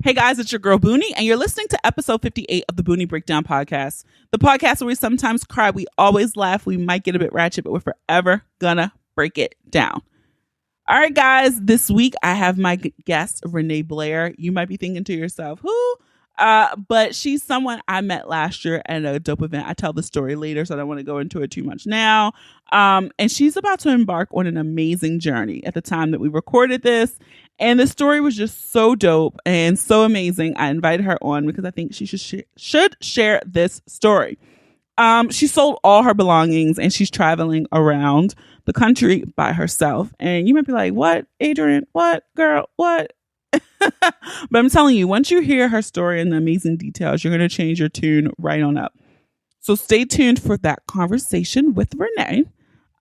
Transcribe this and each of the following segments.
Hey guys, it's your girl Boonie, and you're listening to episode 58 of the Boonie Breakdown podcast. The podcast where we sometimes cry, we always laugh, we might get a bit ratchet, but we're forever gonna break it down. All right, guys, this week I have my guest, Renee Blair. You might be thinking to yourself, who? But she's someone I met last year at a dope event. I tell the story later, so I don't want to go into it too much now. And she's about to embark on an amazing journey at the time that we recorded this. And the story was just so dope and so amazing. I invited her on because I think she should share this story. She sold all her belongings and she's traveling around the country by herself. And you might be like, what, Adrian? What, girl? What? But I'm telling you, once you hear her story and the amazing details, you're going to change your tune right on up. So stay tuned for that conversation with Renee.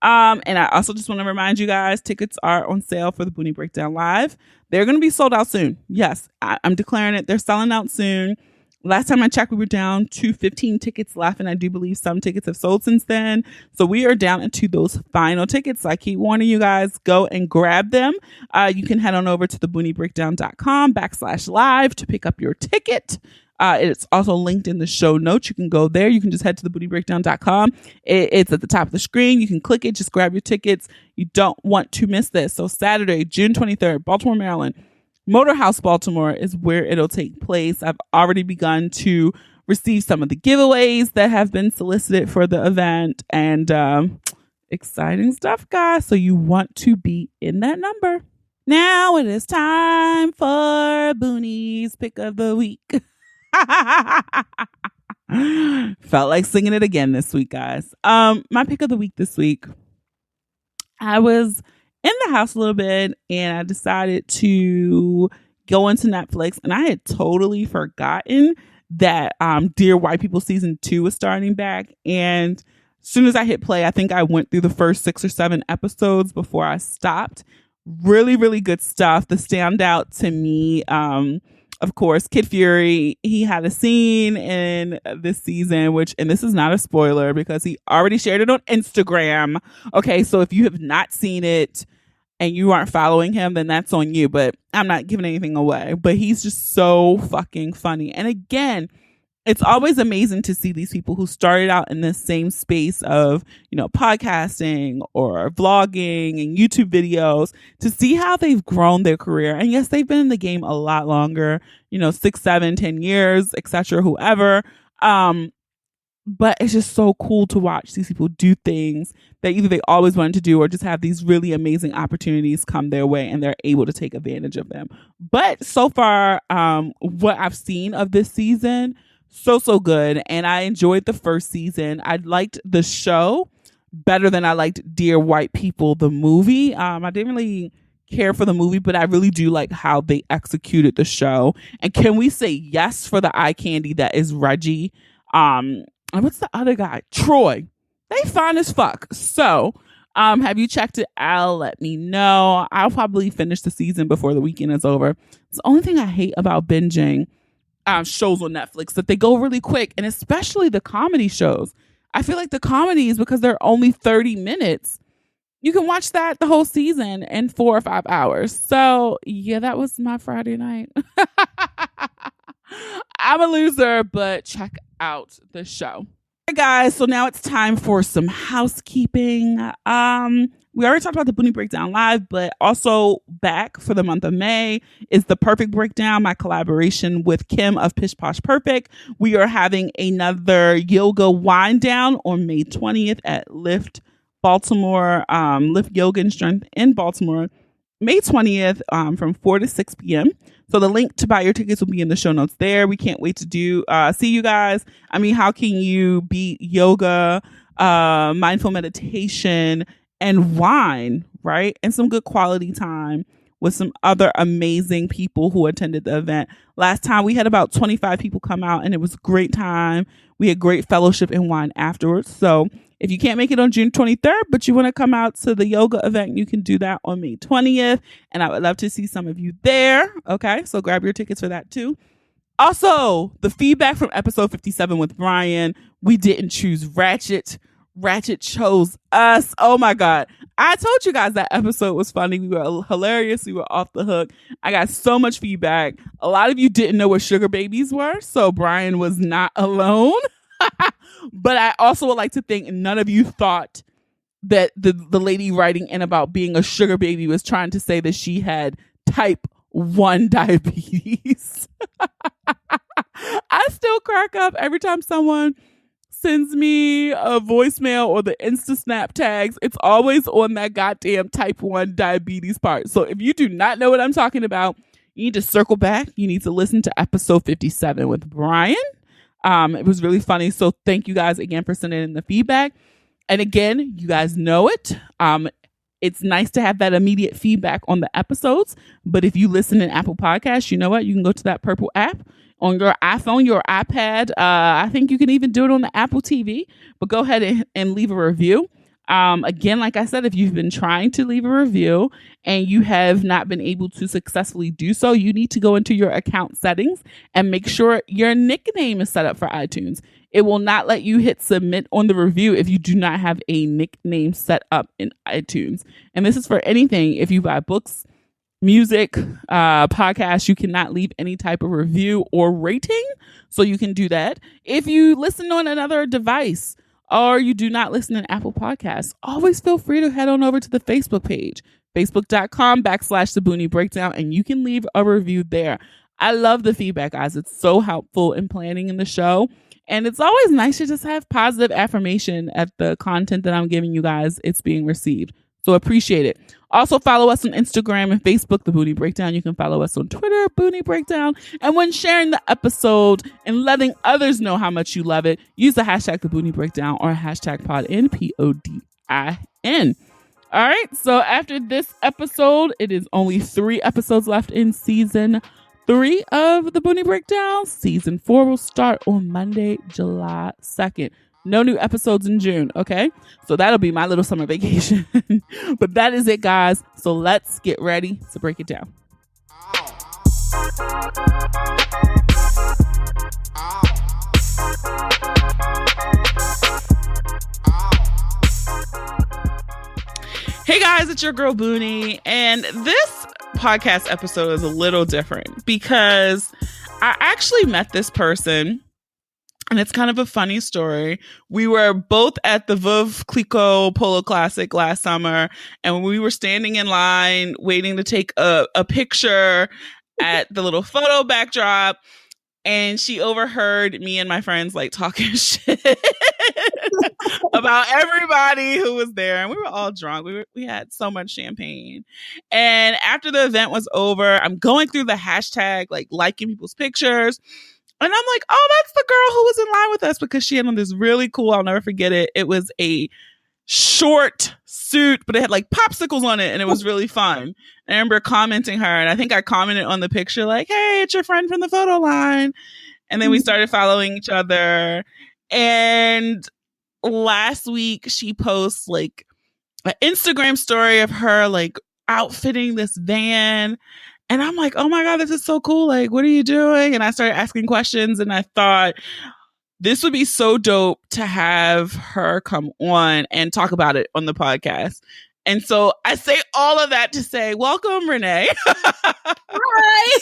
And I also just want to remind you guys, tickets are on sale for the Boonie Breakdown Live. They're going to be sold out soon. Yes, I'm declaring it. They're selling out soon. Last time I checked, we were down to 15 tickets left, and I do believe some tickets have sold since then. So we are down into those final tickets. So I keep warning you guys, go and grab them. You can head on over to theboonieBreakdown.com/live to pick up your ticket. It's also linked in the show notes. You can go there. You can just head to theboonieBreakdown.com. It's at the top of the screen. You can click it. Just grab your tickets. You don't want to miss this. So Saturday, June 23rd, Baltimore, Maryland. Motorhouse Baltimore is where it'll take place. I've already begun to receive some of the giveaways that have been solicited for the event, and exciting stuff, guys. So you want to be in that number. Now it is time for Boonie's Pick of the Week. Felt like singing it again this week, guys. My pick of the week this week, I was in the house a little bit and I decided to go into Netflix, and I had totally forgotten that Dear White People season 2 was starting back. And as soon as I hit play, I think I went through the first 6 or 7 episodes before I stopped. Really, really good stuff. The standout to me, of course, Kid Fury, he had a scene in this season, and this is not a spoiler because he already shared it on Instagram. Okay, so if you have not seen it and you aren't following him, then that's on you, but I'm not giving anything away. But he's just so fucking funny. And again, it's always amazing to see these people who started out in the same space of, podcasting or vlogging and YouTube videos, to see how they've grown their career. And yes, they've been in the game a lot longer, 6, 7, 10 years, etc., whoever. But it's just so cool to watch these people do things that either they always wanted to do or just have these really amazing opportunities come their way and they're able to take advantage of them. But so far, what I've seen of this season, so good. And I enjoyed the first season. I liked the show better than I liked Dear White People, the movie. I didn't really care for the movie, but I really do like how they executed the show. And can we say yes for the eye candy that is Reggie? And what's the other guy? Troy. They fine as fuck. So, have you checked it out? Let me know. I'll probably finish the season before the weekend is over. It's the only thing I hate about binging shows on Netflix, that they go really quick, and especially the comedy shows. I feel like the comedies, because they're only 30 minutes, you can watch that the whole season in 4 or 5 hours. So yeah, that was my Friday night. I'm a loser, but check out the show. Hey guys, so now it's time for some housekeeping. We already talked about the Boonie Breakdown Live, but also back for the month of May is the Perfect Breakdown, my collaboration with Kim of Pish Posh Perfect. We are having another yoga wind down on May 20th at Lift Baltimore, Lift Yoga and Strength in Baltimore, May 20th from 4 to 6 p.m. So the link to buy your tickets will be in the show notes there. We can't wait to see you guys. I mean, how can you beat yoga, mindful meditation, and wine, right? And some good quality time with some other amazing people who attended the event. Last time we had about 25 people come out, and it was a great time. We had great fellowship and wine afterwards. So if you can't make it on June 23rd, but you want to come out to the yoga event, you can do that on May 20th. And I would love to see some of you there. Okay, so grab your tickets for that too. Also, the feedback from episode 57 with Brian, we didn't choose ratchet. Ratchet chose us. Oh my God. I told you guys that episode was funny. We were hilarious. We were off the hook. I got so much feedback. A lot of you didn't know what sugar babies were, so Brian was not alone. But I also would like to think none of you thought that the lady writing in about being a sugar baby was trying to say that she had type 1 diabetes. I still crack up every time someone sends me a voicemail or the Insta Snap tags. It's always on that goddamn type 1 diabetes part. So if you do not know what I'm talking about, you need to circle back. You need to listen to episode 57 with Brian. It was really funny. So thank you guys again for sending in the feedback. And again, you guys know it. It's nice to have that immediate feedback on the episodes. But if you listen in Apple Podcasts, you know what? You can go to that purple app on your iPhone, your iPad. I think you can even do it on the Apple TV. But go ahead and leave a review. Again, like I said, if you've been trying to leave a review and you have not been able to successfully do so, you need to go into your account settings and make sure your nickname is set up for iTunes. It will not let you hit submit on the review if you do not have a nickname set up in iTunes. And this is for anything. If you buy books, music, podcasts, you cannot leave any type of review or rating. So you can do that. If you listen on another device or you do not listen to Apple Podcasts, always feel free to head on over to the Facebook page, facebook.com/The Boonie Breakdown, and you can leave a review there. I love the feedback, guys. It's so helpful in planning in the show. And it's always nice to just have positive affirmation at the content that I'm giving you guys. It's being received. So appreciate it. Also follow us on Instagram and Facebook, The Boonie Breakdown. You can follow us on Twitter, Boonie Breakdown. And when sharing the episode and letting others know how much you love it, use the hashtag The Boonie Breakdown or hashtag PODIN, PODIN. All right. So after this episode, it is only 3 episodes left in season 3 of the Boonie Breakdown. Season 4 will start on Monday, July 2nd. No new episodes in June, okay? So that'll be my little summer vacation. But that is it, guys. So let's get ready to break it down. Hey guys, it's your girl Boonie, and this podcast episode is a little different because I actually met this person, and it's kind of a funny story. We were both at the Veuve Clicquot Polo Classic last summer, and we were standing in line waiting to take a picture at the little photo backdrop, and she overheard me and my friends like talking shit about everybody who was there, and we were all drunk. We had so much champagne. And after the event was over, I'm going through the hashtag, like liking people's pictures. And I'm like, oh, that's the girl who was in line with us, because she had on this really cool, I'll never forget it. It was a short suit, but it had like popsicles on it, and it was really fun. And I remember commenting her, and I think I commented on the picture like, hey, it's your friend from the photo line. And then we started following each other. And last week she posts like an Instagram story of her like outfitting this van. And I'm like, oh my God, this is so cool. Like, what are you doing? And I started asking questions, and I thought this would be so dope to have her come on and talk about it on the podcast. And so I say all of that to say, welcome, Renee. Hi.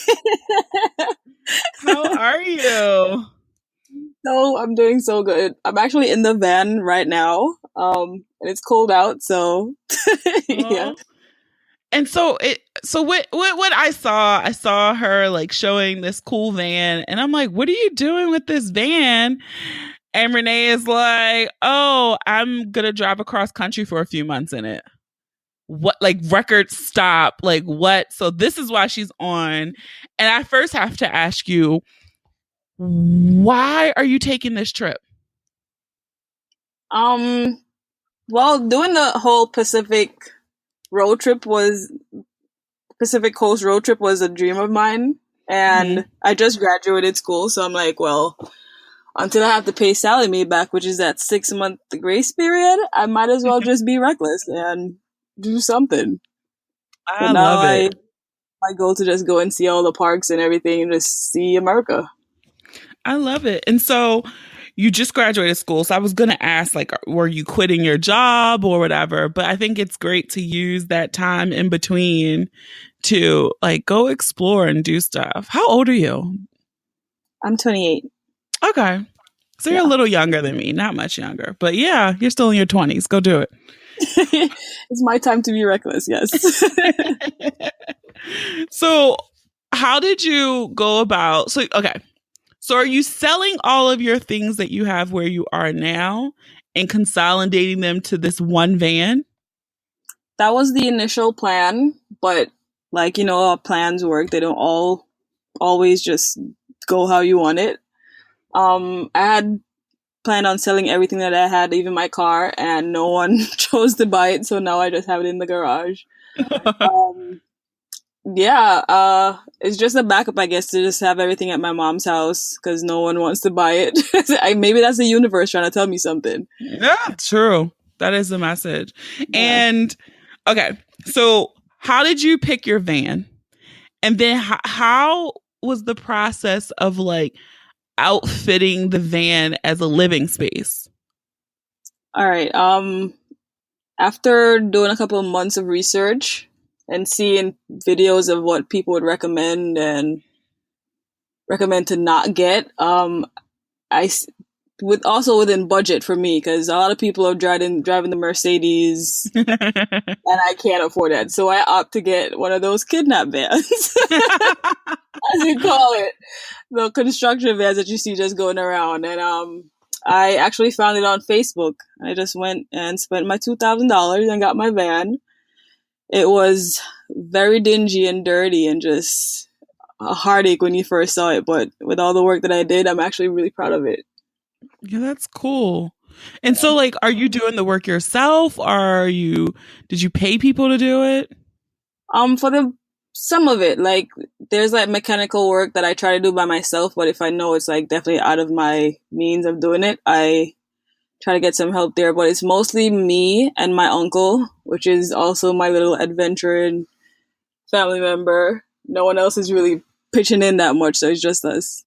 How are you? So I'm doing so good. I'm actually in the van right now. And it's cold out, so yeah. And so what I saw her like showing this cool van, and I'm like, what are you doing with this van? And Renee is like, oh, I'm gonna drive across country for a few months in it. What, like record stop, like what? So this is why she's on. And I first have to ask you, why are you taking this trip? Well, doing the whole Pacific Coast road trip was a dream of mine. And I just graduated school, so I'm like, well, until I have to pay salary back, which is that 6-month grace period, I might as well just be reckless and do something. I love it. My goal to just go and see all the parks and everything and just see America. I love it. And so you just graduated school. So I was going to ask, like, were you quitting your job or whatever? But I think it's great to use that time in between to like go explore and do stuff. How old are you? I'm 28. Okay. So you're a little younger than me, not much younger. But yeah, you're still in your 20s. Go do it. It's my time to be reckless, yes. So how did you go about? So, okay. So are you selling all of your things that you have where you are now and consolidating them to this one van? That was the initial plan, but like, how plans work. They don't always just go how you want it. I had planned on selling everything that I had, even my car, and no one chose to buy it, so now I just have it in the garage. It's just a backup, I guess, to just have everything at my mom's house because no one wants to buy it. Maybe that's the universe trying to tell me something. Yeah, true. That is the message. Yeah. And okay, so how did you pick your van? And then how was the process of like outfitting the van as a living space? All right. After doing a couple of months of research and seeing videos of what people would recommend and recommend to not get, also within budget for me, because a lot of people are driving the Mercedes and I can't afford that. So I opt to get one of those kidnap vans, as you call it, the construction vans that you see just going around. And I actually found it on Facebook. I just went and spent my $2,000 and got my van. It was very dingy and dirty and just a heartache when you first saw it. But with all the work that I did, I'm actually really proud of it. Yeah, that's cool. And so, like, are you doing the work yourself, or did you pay people to do it? For some of it, like, there's like mechanical work that I try to do by myself, but if I know it's like definitely out of my means of doing it, I try to get some help there. But it's mostly me and my uncle, which is also my little adventuring family member. No one else is really pitching in that much, so it's just us.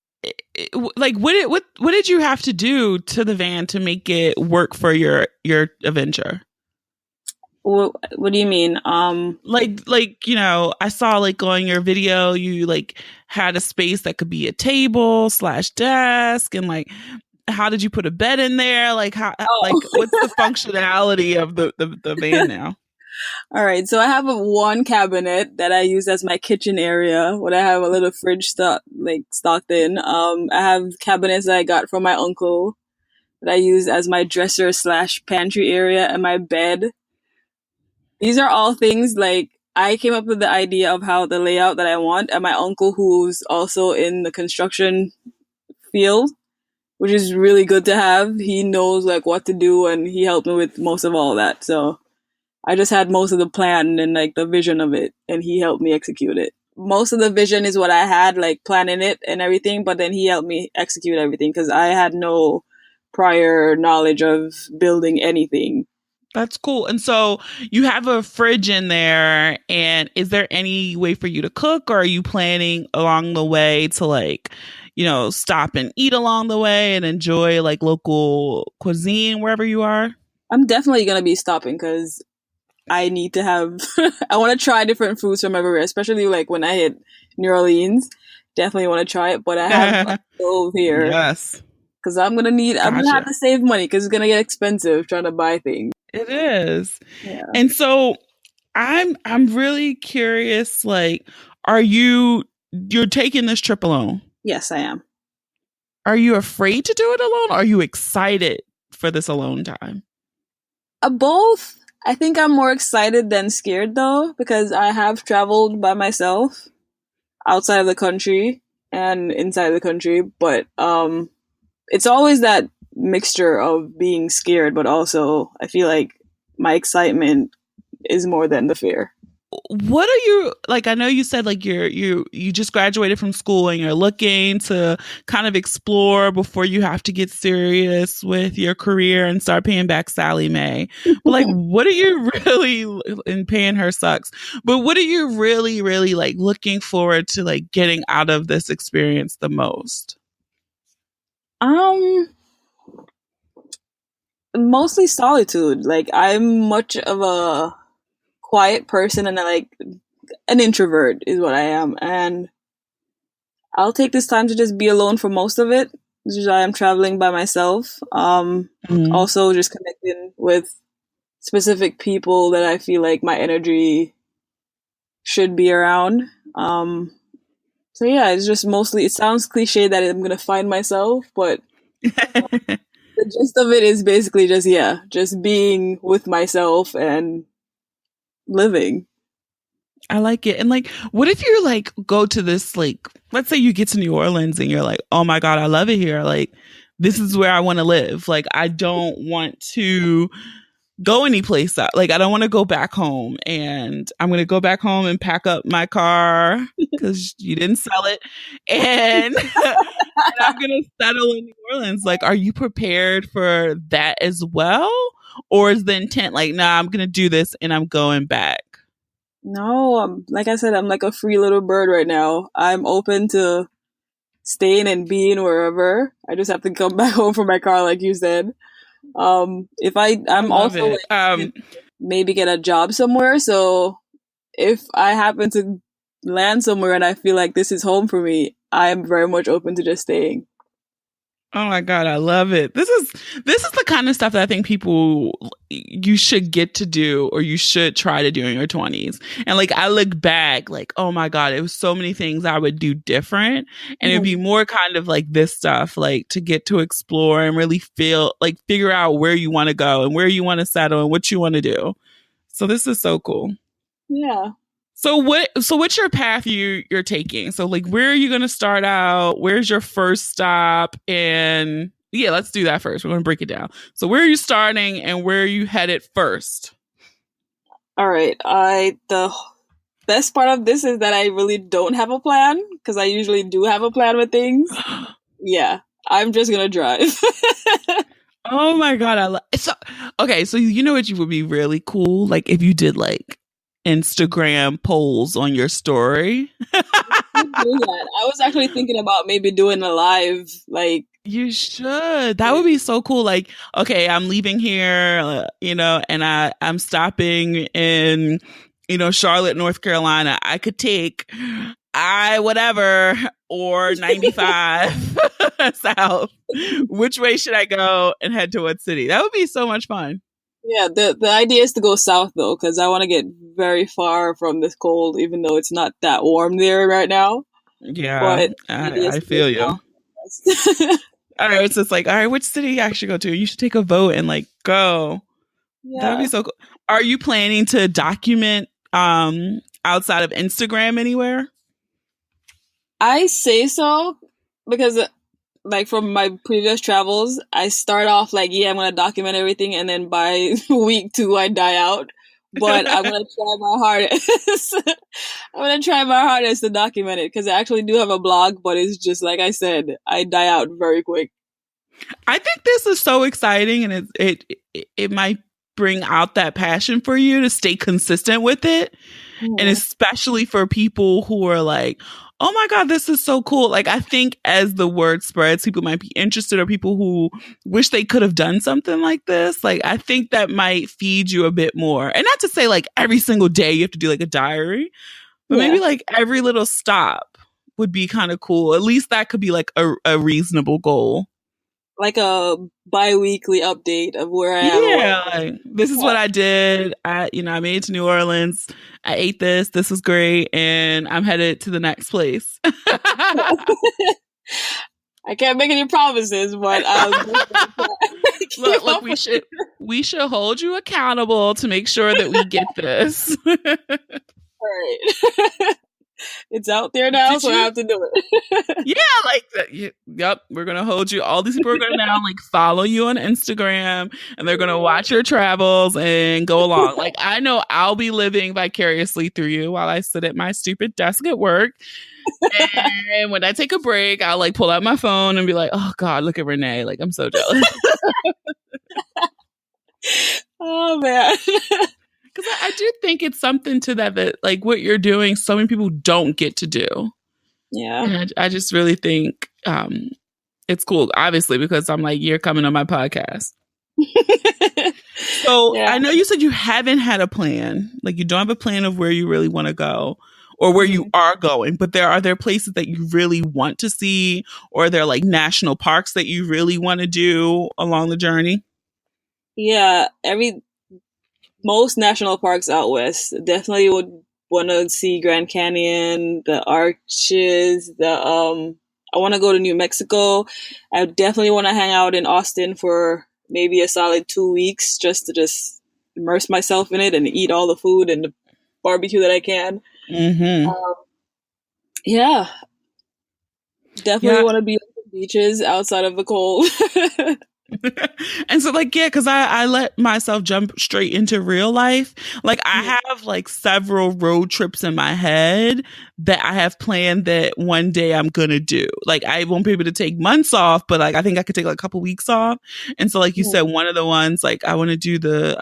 Like, what did you have to do to the van to make it work for your adventure? What do you mean? Like I saw like on your video, you like had a space that could be a table / desk, and like, how did you put a bed in there? Like, how like what's the functionality of the van now? All right, so I have one cabinet that I use as my kitchen area, where I have a little fridge stocked in. I have cabinets that I got from my uncle that I use as my dresser / pantry area, and my bed. These are all things like I came up with the idea of how the layout that I want, and my uncle, who's also in the construction field, which is really good to have. He knows like what to do, and he helped me with most of all that. So I just had most of the plan and like the vision of it, and he helped me execute it. Most of the vision is what I had, like planning it and everything, but then he helped me execute everything because I had no prior knowledge of building anything. That's cool. And so you have a fridge in there, and is there any way for you to cook, or are you planning along the way to like, stop and eat along the way and enjoy like local cuisine wherever you are? I'm definitely going to be stopping because I need to have, I want to try different foods from everywhere, especially like when I hit New Orleans. Definitely want to try it, but I have a stove here. Yes. Because I'm going to have to save money because it's going to get expensive trying to buy things. It is. Yeah. And so I'm really curious, like, you're taking this trip alone? Yes, I am. Are you afraid to do it alone? Or are you excited for this alone time? Both. I think I'm more excited than scared though, because I have traveled by myself outside of the country and inside the country, but it's always that mixture of being scared, but also I feel like my excitement is more than the fear. What are you like? I know you said like you just graduated from school and you're looking to kind of explore before you have to get serious with your career and start paying back Sally Mae. But like, what are you really, and paying her sucks, but what are you really, really like looking forward to like getting out of this experience the most? Mostly solitude. Like, I'm much of a quiet person, and I like an introvert is what I am. And I'll take this time to just be alone for most of it. This is why I'm traveling by myself. Mm. Also just connecting with specific people that I feel like my energy should be around. So yeah, it's just mostly, it sounds cliche that I'm gonna find myself, but the gist of it is basically just, yeah, just being with myself and living. I like it. And like, what if you like go to this, like, let's say you get to New Orleans and you're like, oh my God, I love it here. Like, this is where I want to live. Like, I don't want to go anyplace else. Like, I don't want to go back home. And I'm going to go back home and pack up my car because you didn't sell it. And, and I'm going to settle in New Orleans. Like, are you prepared for that as well? Or is the intent like, nah, I'm going to do this and I'm going back? No, like I said, I'm like a free little bird right now. I'm open to staying and being wherever. I just have to come back home for my car, like you said. If I I'm love also it. like maybe get a job somewhere. So if I happen to land somewhere and I feel like this is home for me, I am very much open to just staying. Oh my God, I love it. This is the kind of stuff that I think people you should get to do or you should try to do in your 20s. And like I look back like, oh my God, it was so many things I would do different. And it'd be more kind of like this stuff, like to get to explore and really feel like figure out where you want to go and where you want to settle and what you want to do. So this is so cool. Yeah. So what's your path you're taking? So like where are you going to start out? Where's your first stop? And yeah, let's do that first. We're going to break it down. So where are you starting and where are you headed first? All right. The best part of this is that I really don't have a plan because I usually do have a plan with things. Yeah. I'm just going to drive. Oh my God. So, okay. So you know what you would be really cool? Like if you did like Instagram polls on your story. Do that. I was actually thinking about maybe doing a live, like you should. That would be so cool. Like, okay, I'm leaving here, and I'm stopping in, Charlotte, North Carolina. I could take whatever or 95 south. Which way should I go and head to what city? That would be so much fun. Yeah, the idea is to go south though, because I want to get very far from this cold, even though it's not that warm there right now. Yeah, but I feel you. All right, so it's like, all right, which city I should go to? You should take a vote and like go. Yeah. That'd be so cool. Are you planning to document outside of Instagram anywhere? I say so because like from my previous travels, I start off like, yeah, I'm going to document everything. And then by week 2, I die out. But I'm going to try my hardest. I'm going to try my hardest to document it because I actually do have a blog, but it's just like I said, I die out very quick. I think this is so exciting, and it might bring out that passion for you to stay consistent with it. Mm-hmm. And especially for people who are like, oh my God, this is so cool. Like, I think as the word spreads, people might be interested, or people who wish they could have done something like this. Like, I think that might feed you a bit more. And not to say like every single day you have to do like a diary, but maybe like every little stop would be kind of cool. At least that could be like a reasonable goal. Like a bi-weekly update of where I am. Yeah, like, this is what I did. I made it to New Orleans. I ate this. This was great, and I'm headed to the next place. I can't make any promises, but look, we should hold you accountable to make sure that we get this. All right. It's out there now, so I have to do it. Yeah, like yep, we're gonna hold you. All these people are gonna now like follow you on Instagram, and they're gonna watch your travels and go along. Like I know I'll be living vicariously through you while I sit at my stupid desk at work. And when I take a break, I'll like pull out my phone and be like, "Oh God, look at Renee! Like I'm so jealous." Oh man. Because I do think it's something to that like what you're doing, so many people don't get to do. Yeah. And I just really think it's cool, obviously, because I'm like, you're coming on my podcast. So Yeah. I know you said you haven't had a plan. Like you don't have a plan of where you really want to go or where you are going, but are there places that you really want to see, or are there like national parks that you really want to do along the journey? Yeah, most national parks out west. Definitely would want to see Grand Canyon, the Arches, I want to go to New Mexico. I definitely want to hang out in Austin for maybe a solid 2 weeks just to just immerse myself in it and eat all the food and the barbecue that I can. Mm-hmm. Um, yeah, definitely Yeah. want to be on the beaches outside of the cold. And so like, yeah, because I let myself jump straight into real life. Like I have like several road trips in my head that I have planned that one day I'm gonna do. Like I won't be able to take months off, but like I think I could take like a couple weeks off. And so like you said, one of the ones, like I want to do the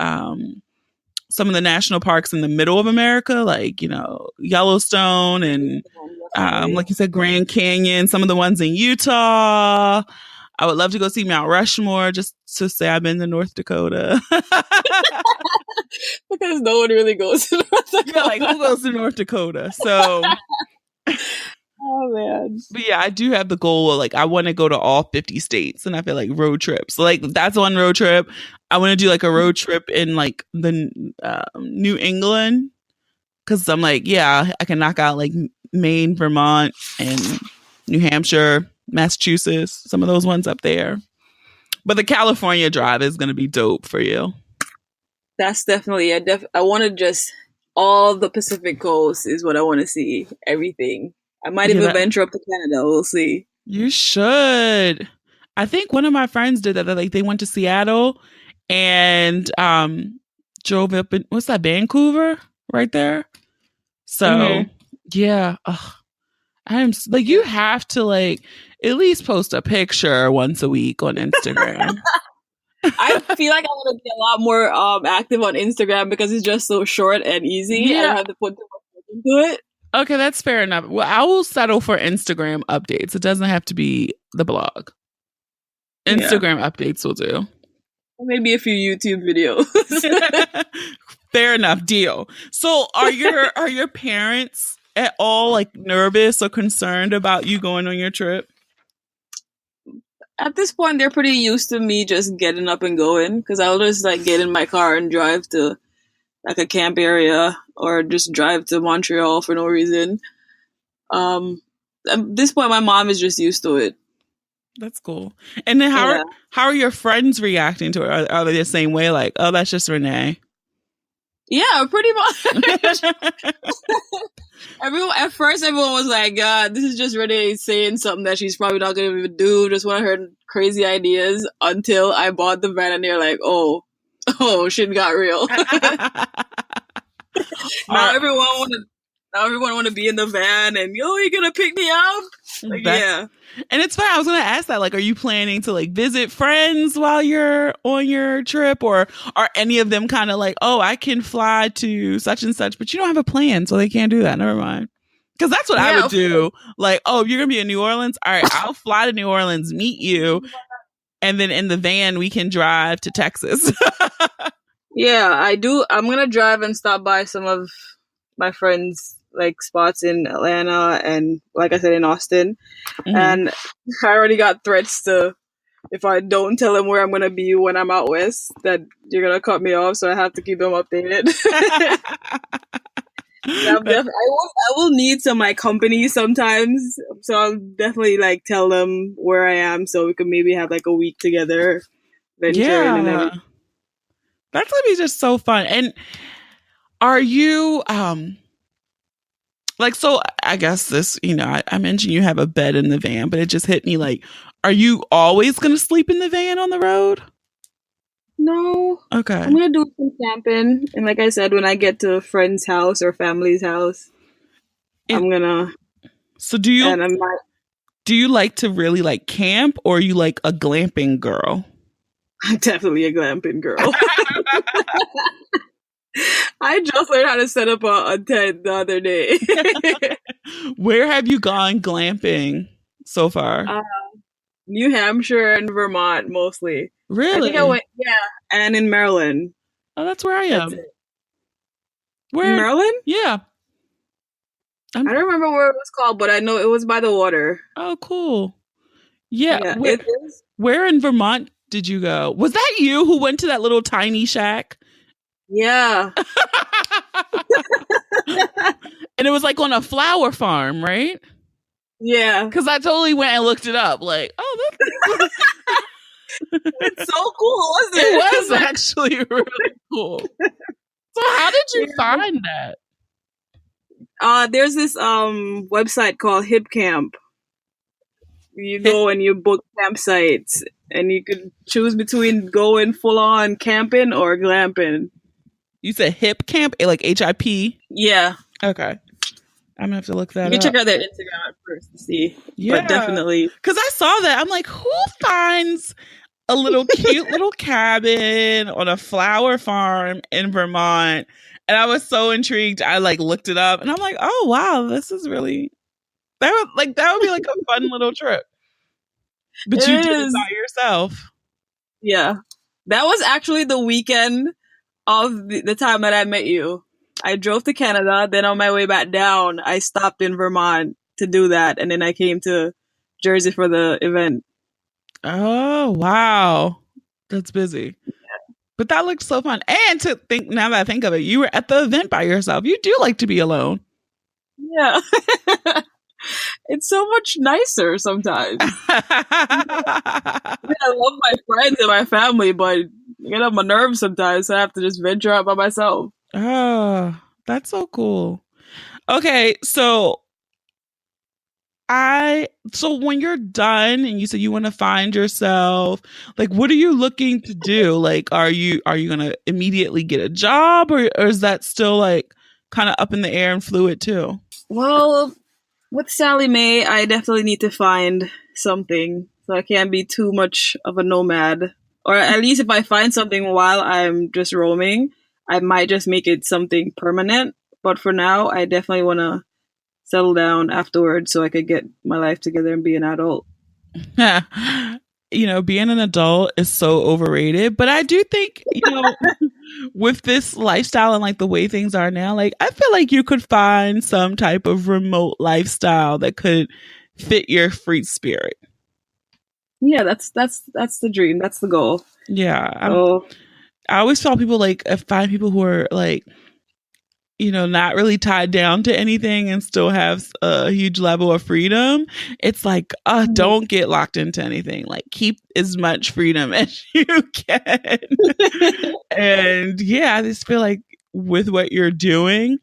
some of the national parks in the middle of America, like, you know, Yellowstone and like you said, Grand Canyon, some of the ones in Utah. I would love to go see Mount Rushmore just to say I've been to North Dakota. Because no one really goes to North Dakota. Yeah, like who goes to North Dakota? So, oh man. but yeah, I do have the goal of like I want to go to all 50 states, and I feel like road trips. Like that's one road trip. I want to do like a road trip in like the New England, because I'm like, yeah, I can knock out like Maine, Vermont, and New Hampshire, Massachusetts, some of those ones up there. But the California drive is going to be dope for you. That's definitely, I want to just, all the Pacific coast is what I want to see. Everything. I might even venture up to Canada. We'll see. You should. I think one of my friends did that. Like they went to Seattle and drove up in, what's that, Vancouver? Right there. So yeah. Ugh. I'm like, you have to like at least post a picture once a week on Instagram. I feel like I want to be a lot more active on Instagram because it's just so short and easy. Yeah. I don't have to put too much into it. Okay, that's fair enough. Well, I will settle for Instagram updates. It doesn't have to be the blog. Instagram updates will do. Maybe a few YouTube videos. Fair enough, deal. So are your parents at all like nervous or concerned about you going on your trip? At this point, they're pretty used to me just getting up and going, because I'll just like get in my car and drive to like a camp area or just drive to Montreal for no reason. At this point, my mom is just used to it. That's cool. And then how are your friends reacting to it? Are they the same way? Like, oh, that's just Renee. Yeah, pretty much. At first, everyone was like, God, this is just Renee saying something that she's probably not going to even do. Just one of her crazy ideas, until I bought the van and they're like, oh, shit got real. Now everyone want to be in the van and, you're going to pick me up? Like, yeah. And it's fine. I was going to ask that. Like, are you planning to like visit friends while you're on your trip, or are any of them kind of like, oh, I can fly to such and such, but you don't have a plan, so they can't do that. Never mind. Because that's what I would do. Like, oh, you're going to be in New Orleans? All right, I'll fly to New Orleans, meet you, and then in the van, we can drive to Texas. Yeah, I do. I'm going to drive and stop by some of my friends' like spots in Atlanta and, like I said, in Austin. And I already got threats to, if I don't tell them where I'm going to be when I'm out west, that you're going to cut me off, so I have to keep them updated. I will need some like company sometimes, so I'll definitely like tell them where I am so we can maybe have like a week together venturing and everything. That's gonna be just so fun. And are you like, so I guess this, you know, I mentioned you have a bed in the van, but it just hit me like, are you always gonna sleep in the van on the road? No. Okay. I'm gonna do some camping, and like I said, when I get to a friend's house or family's house, I'm gonna. So do you like to really like camp, or are you like a glamping girl? I'm definitely a glamping girl. I just learned how to set up a tent the other day. Where have you gone glamping so far? New Hampshire and Vermont mostly. I think I Really? went, yeah, and in Maryland. Oh, that's where I That's am. it. In Where? Maryland? Yeah. I don't remember where it was called, but I know it was by the water. Oh, cool. Yeah. Yeah, it is. Where in Vermont did you go? Was that you who went to that little tiny shack? Yeah. And it was like on a flower farm, right? Yeah. Because I totally went and looked it up. Like, oh, that's It's so cool, wasn't it? it was actually really cool. So how did you find that? There's this website called Hip Camp. You go and you book campsites, and you could choose between going full on camping or glamping. You said Hip Camp, like HIP? Yeah. Okay. I'm gonna have to look that up. You can check out their Instagram at first to see. Yeah. But definitely. Because I saw that. I'm like, who finds a little cute little cabin on a flower farm in Vermont? And I was so intrigued. I like looked it up and I'm like, oh wow, this is really that would be like a fun little trip. But you did it by yourself. Yeah. That was actually the weekend of the time that I met you. I drove to Canada, then on my way back down, I stopped in Vermont to do that, and then I came to Jersey for the event. Oh, wow. That's busy. Yeah. But that looked so fun. And to think, now that I think of it, you were at the event by yourself. You do like to be alone. Yeah. It's so much nicer sometimes. I love my friends and my family, but I get on my nerves sometimes, so I have to just venture out by myself. Oh, that's so cool. Okay, so when you're done and you said you want to find yourself, like what are you looking to do? Like are you gonna immediately get a job or is that still like kind of up in the air and fluid too? Well, with Sally Mae, I definitely need to find something. So I can't be too much of a nomad. Or at least if I find something while I'm just roaming, I might just make it something permanent. But for now, I definitely want to settle down afterwards so I could get my life together and be an adult. You know, being an adult is so overrated. But I do think, you know, with this lifestyle and like the way things are now, like I feel like you could find some type of remote lifestyle that could fit your free spirit. Yeah, that's the dream. That's the goal. Yeah. I always tell people like find people who are like, you know, not really tied down to anything and still have a huge level of freedom. It's like, don't get locked into anything. Like keep as much freedom as you can. And yeah, I just feel like with what you're doing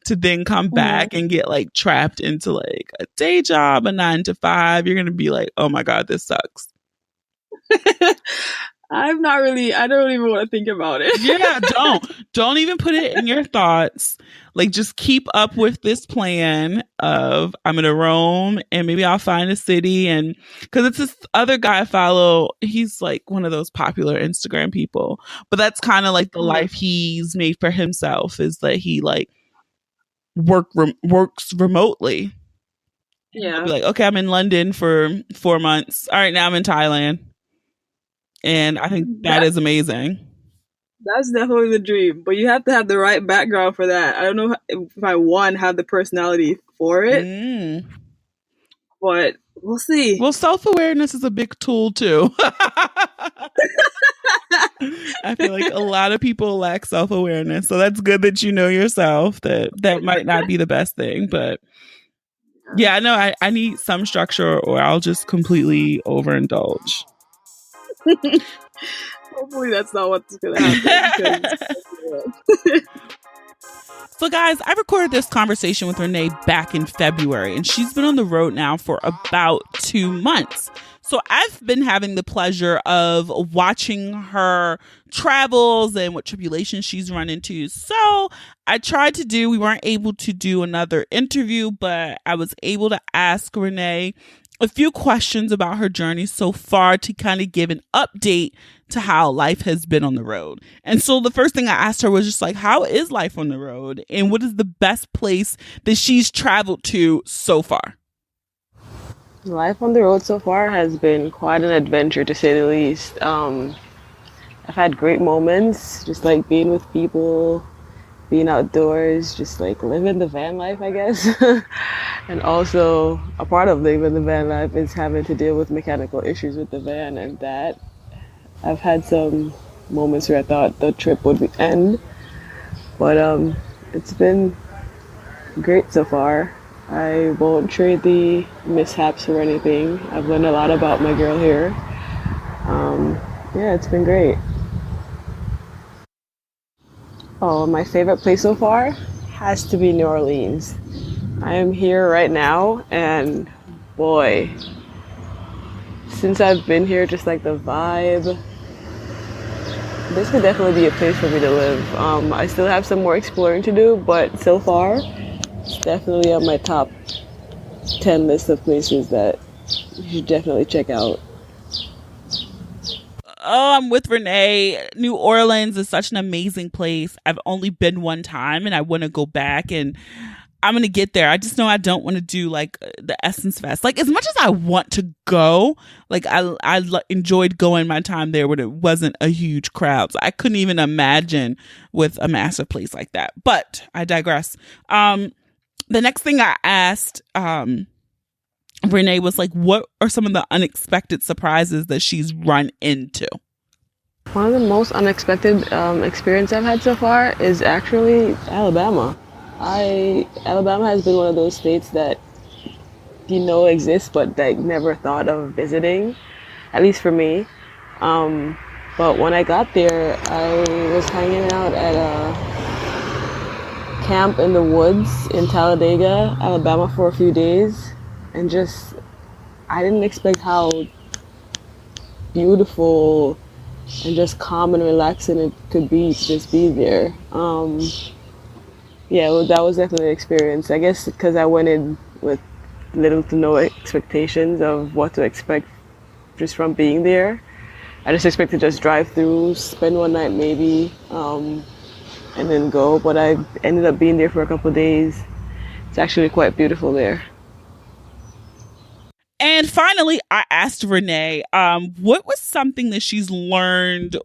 to then come back and get like trapped into like a day job, a 9 to 5, you're going to be like, oh my God, this sucks. I don't even want to think about it. Yeah, don't even put it in your thoughts. Like just keep up with this plan of I'm going to roam and maybe I'll find a city. And cause it's this other guy I follow. He's like one of those popular Instagram people, but that's kind of like the life he's made for himself is that he like works remotely. Yeah. He'll be like, okay, I'm in London for 4 months. All right. Now I'm in Thailand. And I think that is amazing. That's definitely the dream. But you have to have the right background for that. I don't know if I have the personality for it. But we'll see. Well, self-awareness is a big tool too. I feel like a lot of people lack self-awareness. So that's good that you know yourself. That might not be the best thing. But yeah, I know I need some structure or I'll just completely overindulge. Hopefully that's not what's going to happen. So guys, I recorded this conversation with Renee back in February and she's been on the road now for about 2 months. So I've been having the pleasure of watching her travels and what tribulations she's run into. So we weren't able to do another interview, but I was able to ask Renee a few questions about her journey so far to kind of give an update to how life has been on the road. And so the first thing I asked her was just like, how is life on the road? And what is the best place that she's traveled to so far? Life on the road so far has been quite an adventure, to say the least. I've had great moments, just like being with people, being outdoors, just like living the van life, I guess. And also, a part of living the van life is having to deal with mechanical issues with the van, and that I've had some moments where I thought the trip would end, but it's been great so far. I won't trade the mishaps for anything. I've learned a lot about my girl here. Yeah, it's been great. Oh, my favorite place so far has to be New Orleans. I am here right now, and boy, since I've been here, just like the vibe, this could definitely be a place for me to live. I still have some more exploring to do, but so far, it's definitely on my top 10 list of places that you should definitely check out. Oh, I'm with Renee. New Orleans is such an amazing place. I've only been one time and I want to go back, and I'm going to get there. I just know I don't want to do like the Essence Fest. Like, as much as I want to go, like enjoyed going my time there when it wasn't a huge crowd. So I couldn't even imagine with a massive place like that. But I digress. The next thing I asked Renee was like, what are some of the unexpected surprises that she's run into? One of the most unexpected experience I've had so far is actually Alabama. Alabama has been one of those states that you know exists, but like never thought of visiting, at least for me. But when I got there, I was hanging out at a camp in the woods in Talladega, Alabama, for a few days, and just I didn't expect how beautiful and just calm and relaxing it could be to just be there. Yeah, well, that was definitely an experience. I guess because I went in with little to no expectations of what to expect just from being there. I just expected to just drive through, spend one night maybe, and then go. But I ended up being there for a couple of days. It's actually quite beautiful there. And finally, I asked Renee, what was something that she's learned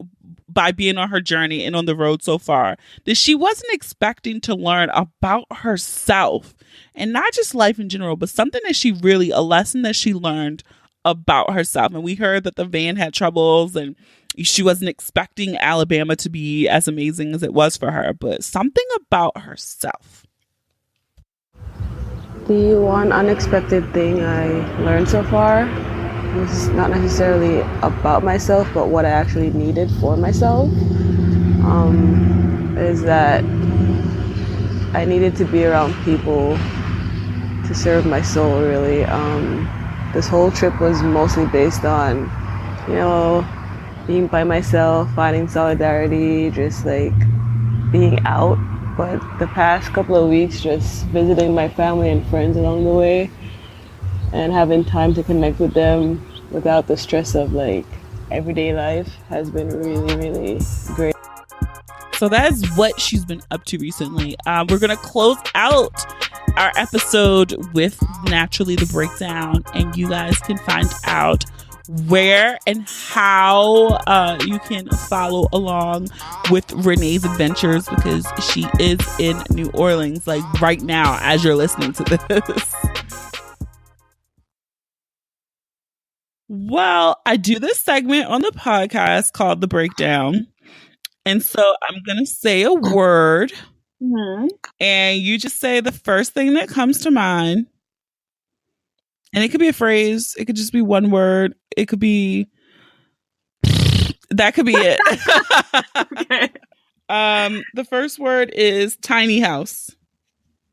by being on her journey and on the road so far that she wasn't expecting to learn about herself, and not just life in general, but something that a lesson that she learned about herself. And we heard that the van had troubles and she wasn't expecting Alabama to be as amazing as it was for her, but something about herself. The one unexpected thing I learned so far was not necessarily about myself, but what I actually needed for myself, is that I needed to be around people to serve my soul, really. This whole trip was mostly based on, you know, being by myself, finding solidarity, just like being out. But the past couple of weeks, just visiting my family and friends along the way and having time to connect with them without the stress of like everyday life has been really, really great. So that is what she's been up to recently. We're going to close out our episode with Naturally the Breakdown, and you guys can find out where and how you can follow along with Renee's adventures, because she is in New Orleans like right now as you're listening to this. Well, I do this segment on the podcast called The Breakdown. And so I'm going to say a word, and you just say the first thing that comes to mind. And it could be a phrase. It could just be one word. It could be, that could be it. Okay. The first word is tiny house.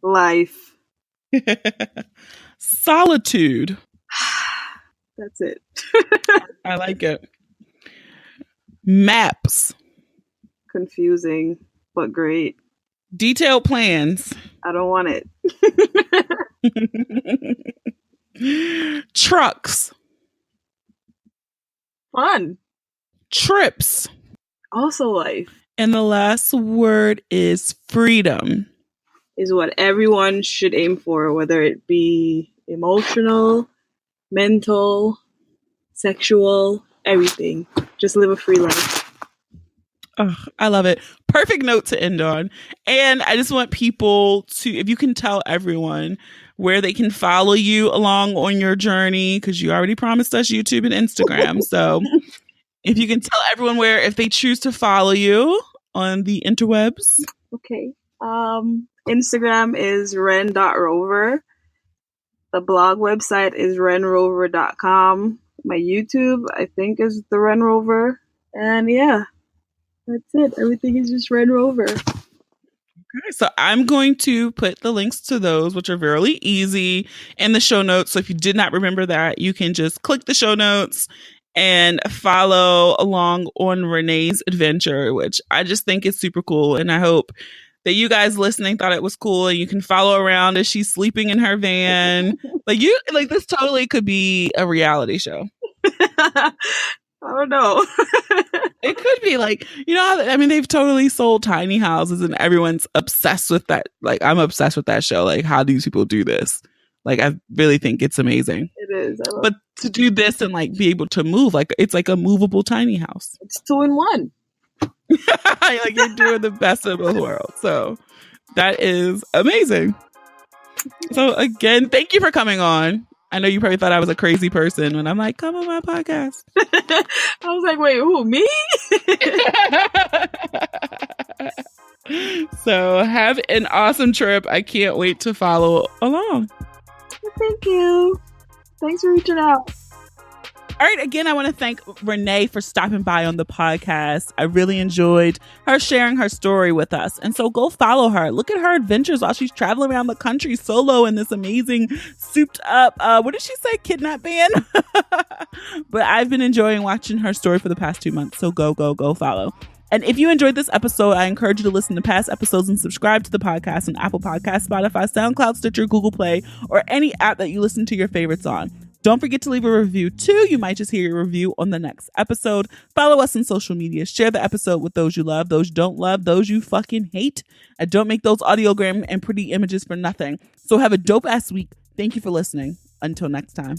Life. Solitude. That's it. I like it. Maps. Confusing, but great. Detailed plans. I don't want it. Trucks. Fun. Trips. Also life. And the last word is freedom. Is what everyone should aim for, whether it be emotional, mental, sexual, everything. Just live a free life. Oh, I love it. Perfect note to end on. And I just want people to, if you can tell everyone where they can follow you along on your journey, because you already promised us YouTube and Instagram. So if you can tell everyone where, if they choose to follow you on the interwebs. Okay. Instagram is ren.rover. The blog website is renrover.com. My YouTube, I think, is the Ren Rover. And yeah, that's it. Everything is just Ren Rover. Okay, so I'm going to put the links to those, which are really easy, in the show notes. So if you did not remember that, you can just click the show notes and follow along on Renee's adventure, which I just think is super cool. And I hope that you guys listening thought it was cool, and you can follow around as she's sleeping in her van. Like this totally could be a reality show. I don't know. It could be like, I mean, they've totally sold tiny houses and everyone's obsessed with that. Like, I'm obsessed with that show. Like, how do these people do this? Like, I really think it's amazing. It is. But to do this and like be able to move, like it's like a movable tiny house. It's 2-in-1. Like you're doing the best of both worlds. So that is amazing. So again, thank you for coming on. I know you probably thought I was a crazy person when I'm like, come on my podcast. I was like, wait, who, me? So have an awesome trip. I can't wait to follow along. Thank you. Thanks for reaching out. All right. Again, I want to thank Renee for stopping by on the podcast. I really enjoyed her sharing her story with us. And so go follow her. Look at her adventures while she's traveling around the country solo in this amazing souped up, what did she say? Kidnap band? But I've been enjoying watching her story for the past 2 months. So go follow. And if you enjoyed this episode, I encourage you to listen to past episodes and subscribe to the podcast on Apple Podcasts, Spotify, SoundCloud, Stitcher, Google Play, or any app that you listen to your favorites on. Don't forget to leave a review too. You might just hear your review on the next episode. Follow us on social media. Share the episode with those you love, those you don't love, those you fucking hate. And don't make those audiogram and pretty images for nothing. So have a dope ass week. Thank you for listening. Until next time.